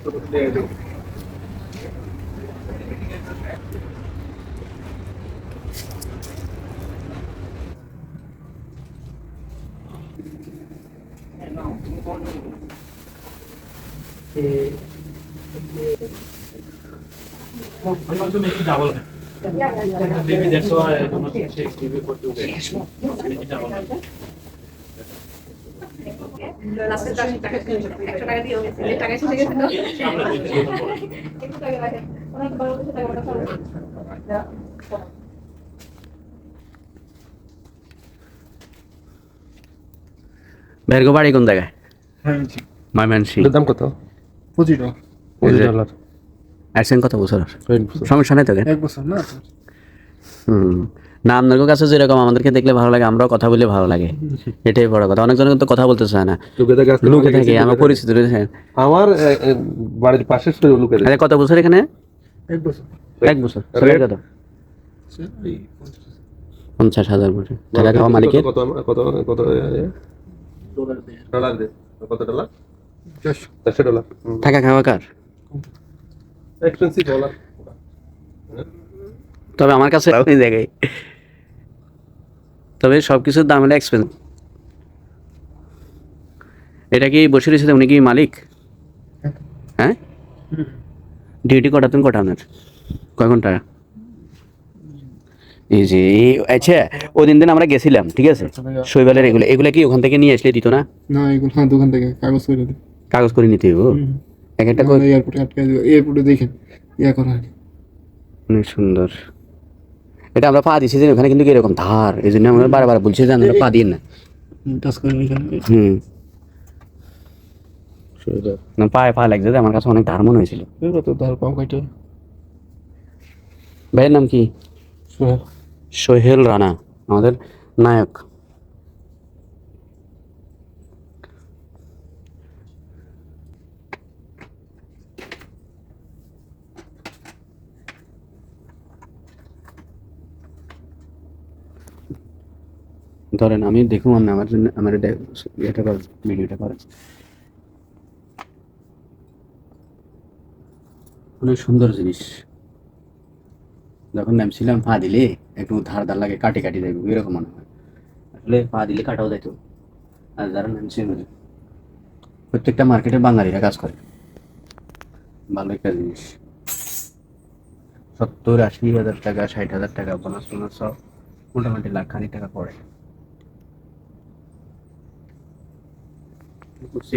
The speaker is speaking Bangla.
Maybe that's why I don't take TV for 2 days. লাস্টে 10 টাকা 100 টাকা দিয়ে গেছে যে টাকা এসে গেছে তো একটু টাকা রাখেন অনেক বড় কিছু টাকা কথা বলে বেরগো বাড়ি কোন জায়গায়? ময়মনসিংহ। দাম কত? $25 আসছেন কত বছর? সমস্যা নেই তো? 1 বছর না? না, আপনাদের কাছে যেরকম আমাদেরকে দেখলে ভালো লাগে, আমরাও কথা বলে ভালো লাগে, এটাই বড় কথা। অনেকজন কিন্তু কথা বলতে চায় না, লোকে থাকে, আমার পরিচিত রয়েছে। আমার বাড়ির পাশে লোকে থাকে। কত বছর এখানে? 1 বছর। 1 বছর। কত? 50,000 বছর। টাকা খাওয়া মালিকের কত কত কত ডলার দে? কত ডলার? $400। টাকা খাওয়া কার? Expensive dollar. তবে আমার কাছে ওই জায়গায়, তবে সবকিছুর দাম হলে এক্সপেন্স। এটা কি বসে রয়েছে? উনি কি মালিক? হ্যাঁ, ডিউটি কটা তুমি কটা আপনার? কয় ঘন্টা? এই যে আচ্ছা, ওই দিন আমরা গেছিলাম, ঠিক আছে, শৈবালের এগুলো কি ওখান থেকে নিয়ে আসলে দিত না? না, এগুলো হ্যাঁ দোকান থেকে কাগজ করে দিই। কাগজ করে নিতে হইব এক একটা করে। এয়ারপোর্টে আটকে দিব, এয়ারপোর্টে দেখেন ইয়া করা হয়। অনেক সুন্দর। এটা আমরা পা দিছি যে ওখানে কিন্তু এরকম ধার, এই জন্য আমরা বারবার বলছি যে আমরা পা দিন না। টাচ করে এখানে না, পায়ে পা লাগছে যে, আমার কাছে অনেক ধার মনে হয়েছিল। তো ধার পাও কাইটা। ভাইয়ের নাম কি? সোহেল। সোহেল রানা, আমাদের নায়ক। ধরেন আমি দেখুন, আমার জন্য আমার এটা কর, ভিডিওটা করেন। অনেক সুন্দর জিনিস। যখন নামছিলাম পা দিলে একটু ধার ধার লাগে, কাটি কাটি যাইব এরকম মনে হয়। আসলে পা দিলে কাটাও যাইতো। আর যারা নামছিল প্রত্যেকটা মার্কেটে বাঙালিরা কাজ করে। ভালো একটা জিনিস। 70-80 হাজার টাকা, 60,000 টাকা, বোনাস সব মোটামুটি লাখখানিক টাকা পড়ে। বুঝছি।